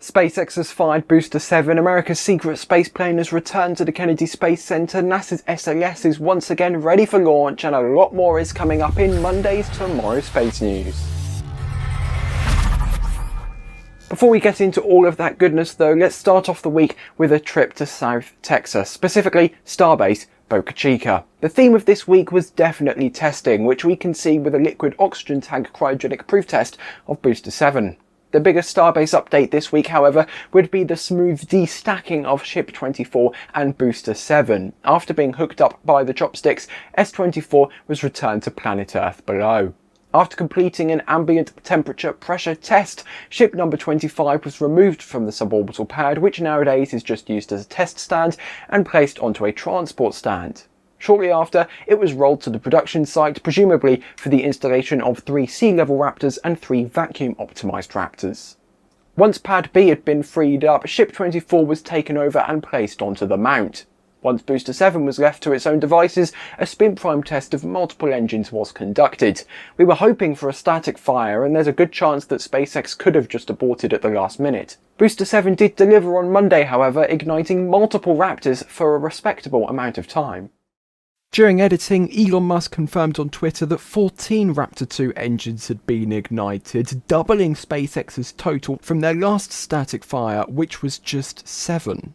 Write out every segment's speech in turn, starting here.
SpaceX has fired Booster 7, America's secret space plane has returned to the Kennedy Space Center, NASA's SLS is once again ready for launch, and a lot more is coming up in Monday's TMRO Space News. Before we get into all of that goodness though, let's start off the week with a trip to South Texas, specifically Starbase Boca Chica. The theme of this week was definitely testing, which we can see with a liquid oxygen tank cryogenic proof test of Booster 7. The biggest Starbase update this week, however, would be the smooth destacking of Ship 24 and Booster 7. After being hooked up by the chopsticks, S-24 was returned to planet Earth below. After completing an ambient temperature pressure test, ship number 25 was removed from the suborbital pad, which nowadays is just used as a test stand, and placed onto a transport stand. Shortly after, it was rolled to the production site, presumably for the installation of 3 sea-level Raptors and 3 vacuum-optimised Raptors. Once Pad B had been freed up, Ship 24 was taken over and placed onto the mount. Once Booster 7 was left to its own devices, a spin prime test of multiple engines was conducted. We were hoping for a static fire, and there's a good chance that SpaceX could have just aborted at the last minute. Booster 7 did deliver on Monday, however, igniting multiple Raptors for a respectable amount of time. During editing, Elon Musk confirmed on Twitter that 14 Raptor 2 engines had been ignited, doubling SpaceX's total from their last static fire, which was just 7.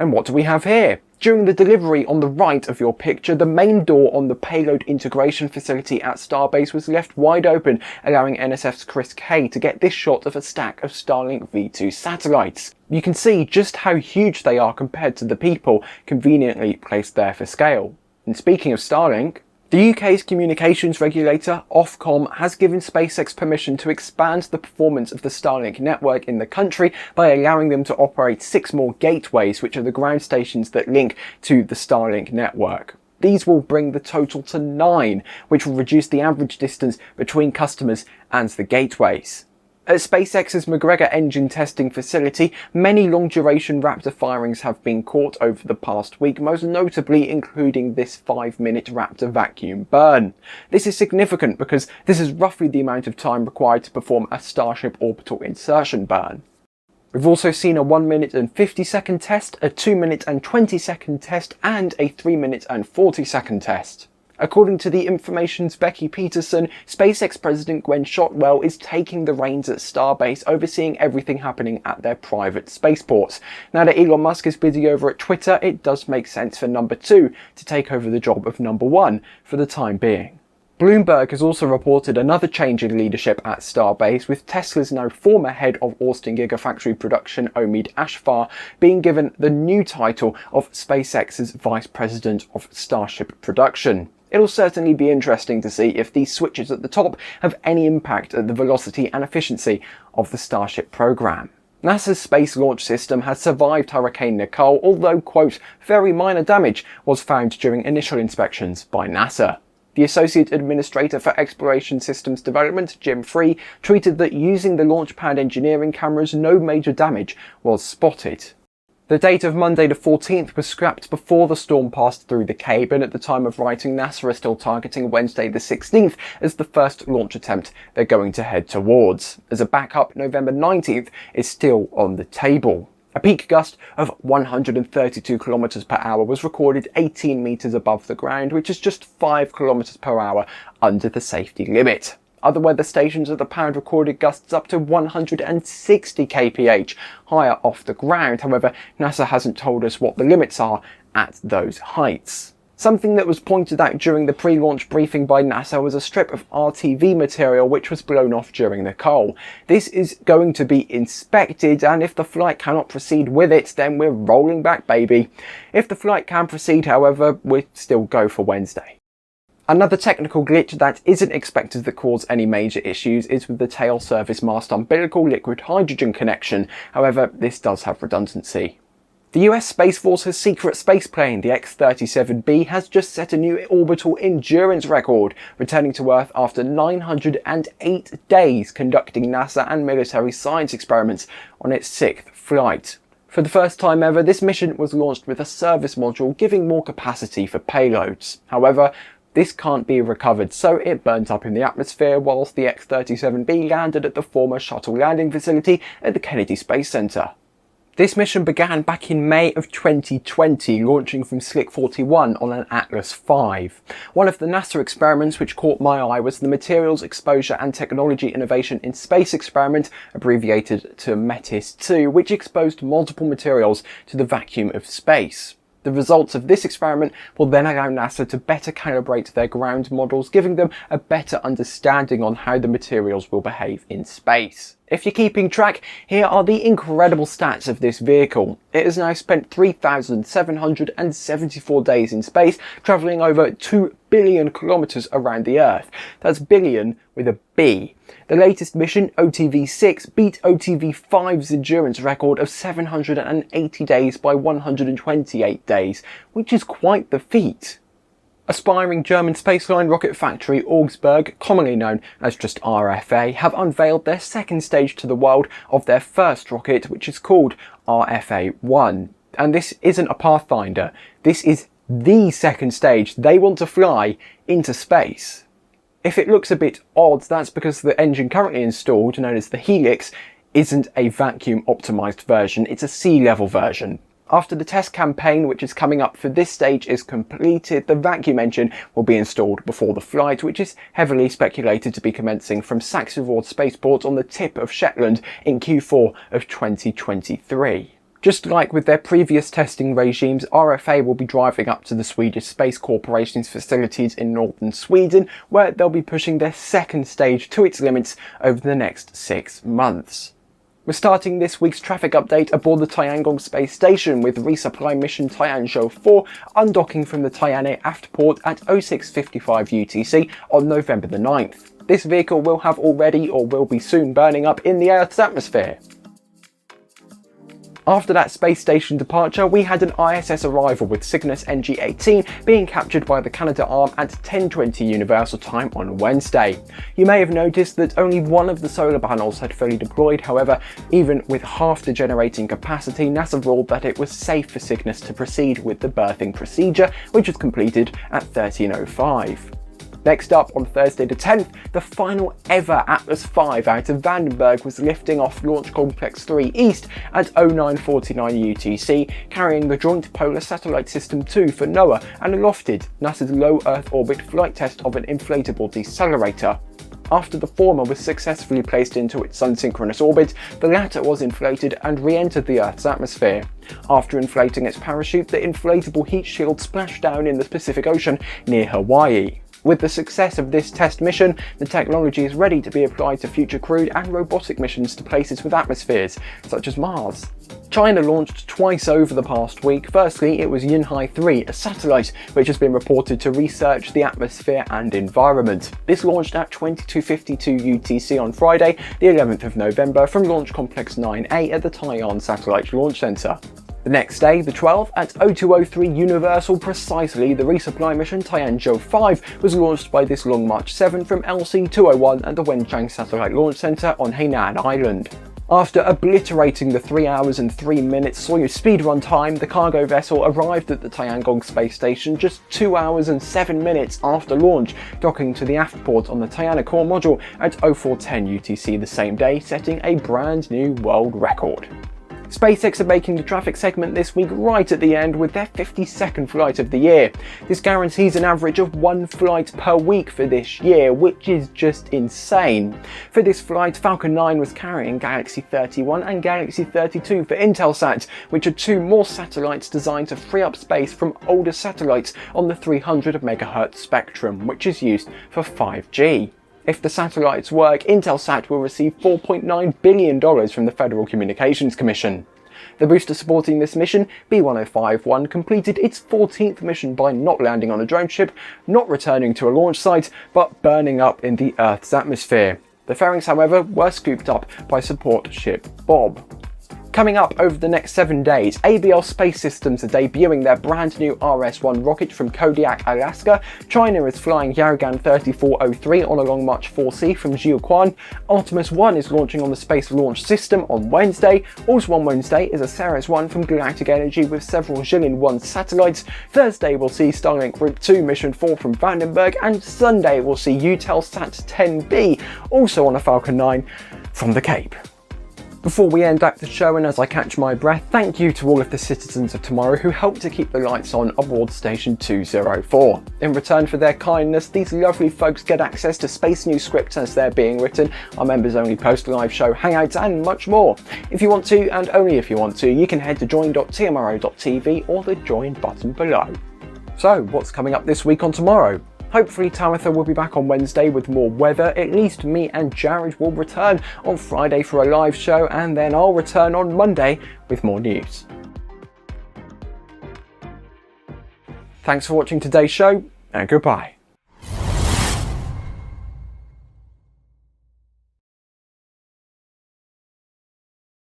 And what do we have here? During the delivery on the right of your picture, the main door on the payload integration facility at Starbase was left wide open, allowing NSF's Chris Kay to get this shot of a stack of Starlink V2 satellites. You can see just how huge they are compared to the people conveniently placed there for scale. And speaking of Starlink, the UK's communications regulator, Ofcom, has given SpaceX permission to expand the performance of the Starlink network in the country by allowing them to operate 6 more gateways, which are the ground stations that link to the Starlink network. These will bring the total to 9, which will reduce the average distance between customers and the gateways. At SpaceX's McGregor engine testing facility, many long-duration Raptor firings have been caught over the past week, most notably including this 5-minute Raptor vacuum burn. This is significant because this is roughly the amount of time required to perform a Starship orbital insertion burn. We've also seen a 1-minute and 50-second test, a 2-minute and 20-second test, and a 3-minute and 40-second test. According to The Information's Becky Peterson, SpaceX President Gwen Shotwell is taking the reins at Starbase, overseeing everything happening at their private spaceports. Now that Elon Musk is busy over at Twitter, it does make sense for number 2 to take over the job of number 1 for the time being. Bloomberg has also reported another change in leadership at Starbase, with Tesla's now former head of Austin Gigafactory production, Omid Ashfar, being given the new title of SpaceX's Vice President of Starship production. It'll certainly be interesting to see if these switches at the top have any impact at the velocity and efficiency of the Starship program. NASA's Space Launch System has survived Hurricane Nicole, although, quote, very minor damage was found during initial inspections by NASA. The Associate Administrator for Exploration Systems Development, Jim Free, tweeted that using the launch pad engineering cameras, no major damage was spotted. The date of Monday the 14th was scrapped before the storm passed through the Cape, and at the time of writing, NASA are still targeting Wednesday the 16th as the first launch attempt they're going to head towards. As a backup, November 19th is still on the table. A peak gust of 132 km per hour was recorded 18 metres above the ground, which is just 5 km per hour under the safety limit. Other weather stations at the pad recorded gusts up to 160 kph higher off the ground. However, NASA hasn't told us what the limits are at those heights. Something that was pointed out during the pre-launch briefing by NASA was a strip of RTV material which was blown off during Nicole. This is going to be inspected, and if the flight cannot proceed with it, then we're rolling back, baby. If the flight can proceed, however, we'll still go for Wednesday. Another technical glitch that isn't expected to cause any major issues is with the tail service mast umbilical liquid hydrogen connection. However, this does have redundancy. The US Space Force's secret space plane, the X-37B, has just set a new orbital endurance record, returning to Earth after 908 days conducting NASA and military science experiments on its 6th flight. For the first time ever, this mission was launched with a service module, giving more capacity for payloads. However, This can't be recovered, so it burnt up in the atmosphere whilst the X-37B landed at the former shuttle landing facility at the Kennedy Space Center. This mission began back in May of 2020, launching from Slick 41 on an Atlas V. One of the NASA experiments which caught my eye was the Materials Exposure and Technology Innovation in Space experiment, abbreviated to METIS-2, which exposed multiple materials to the vacuum of space. The results of this experiment will then allow NASA to better calibrate their ground models, giving them a better understanding on how the materials will behave in space. If you're keeping track, here are the incredible stats of this vehicle. It has now spent 3,774 days in space, travelling over 2 billion kilometres around the Earth. That's billion with a B. The latest mission, OTV-6, beat OTV-5's endurance record of 780 days by 128 days, which is quite the feat. Aspiring German spaceline rocket factory Augsburg, commonly known as just RFA, have unveiled their second stage to the world of their first rocket, which is called RFA-1. And this isn't a Pathfinder, this is the second stage they want to fly into space. If it looks a bit odd, that's because the engine currently installed, known as the Helix, isn't a vacuum optimized version, it's a sea-level version. After the test campaign, which is coming up for this stage, is completed, the vacuum engine will be installed before the flight, which is heavily speculated to be commencing from Saxrud Spaceport on the tip of Shetland in Q4 of 2023. Just like with their previous testing regimes, RFA will be driving up to the Swedish Space Corporation's facilities in northern Sweden, where they'll be pushing their second stage to its limits over the next 6 months. We're starting this week's traffic update aboard the Tiangong space station with resupply mission Tianzhou 4 undocking from the Tianhe aft port at 06:55 UTC on November the 9th. This vehicle will have already or will be soon burning up in the Earth's atmosphere. After that space station departure, we had an ISS arrival with Cygnus NG-18 being captured by the Canadarm at 10:20 Universal Time on Wednesday. You may have noticed that only one of the solar panels had fully deployed, however, even with half the generating capacity, NASA ruled that it was safe for Cygnus to proceed with the berthing procedure, which was completed at 13:05. Next up, on Thursday the 10th, the final ever Atlas V out of Vandenberg was lifting off Launch Complex 3 East at 09:49 UTC, carrying the Joint Polar Satellite System 2 for NOAA and alofted NASA's low Earth orbit flight test of an inflatable decelerator. After the former was successfully placed into its sun-synchronous orbit, the latter was inflated and re-entered the Earth's atmosphere. After inflating its parachute, the inflatable heat shield splashed down in the Pacific Ocean near Hawaii. With the success of this test mission, the technology is ready to be applied to future crewed and robotic missions to places with atmospheres, such as Mars. China launched twice over the past week. Firstly, it was Yunhai 3, a satellite which has been reported to research the atmosphere and environment. This launched at 22:52 UTC on Friday, the 11th of November, from Launch Complex 9A at the Taiwan Satellite Launch Center. The next day, the 12th, at 02:03 Universal precisely, the resupply mission Tianzhou 5 was launched by this Long March 7 from LC-201 at the Wenchang Satellite Launch Center on Hainan Island. After obliterating the 3 hours and 3 minutes Soyuz speedrun time, the cargo vessel arrived at the Tiangong space station just 2 hours and 7 minutes after launch, docking to the aft port on the Tianhe core module at 04:10 UTC the same day, setting a brand new world record. SpaceX are making the traffic segment this week right at the end with their 52nd flight of the year. This guarantees an average of 1 flight per week for this year, which is just insane. For this flight, Falcon 9 was carrying Galaxy 31 and Galaxy 32 for Intelsat, which are 2 more satellites designed to free up space from older satellites on the 300 MHz spectrum, which is used for 5G. If the satellites work, Intelsat will receive $4.9 billion from the Federal Communications Commission. The booster supporting this mission, B1051, completed its 14th mission by not landing on a drone ship, not returning to a launch site, but burning up in the Earth's atmosphere. The fairings, however, were scooped up by support ship Bob. Coming up over the next 7 days, ABL Space Systems are debuting their brand new RS-1 rocket from Kodiak, Alaska. China is flying Yaogan 3403 on a Long March 4C from Jiuquan. Artemis 1 is launching on the Space Launch System on Wednesday. Also on Wednesday is a Ceres 1 from Galactic Energy with several Zhilin 1 satellites. Thursday we'll see Starlink Group 2 Mission 4 from Vandenberg, and Sunday we'll see Eutelsat 10B, also on a Falcon 9 from the Cape. Before we end up the show, and as I catch my breath, thank you to all of the citizens of tomorrow who helped to keep the lights on aboard Station 204. In return for their kindness, these lovely folks get access to Space News scripts as they're being written, our members only post live show hangouts, and much more. If you want to, and only if you want to, you can head to join.tmro.tv or the join button below. So what's coming up this week on Tomorrow? Hopefully Talitha will be back on Wednesday with more weather. At least me and Jared will return on Friday for a live show, and then I'll return on Monday with more news. Thanks for watching today's show, and goodbye.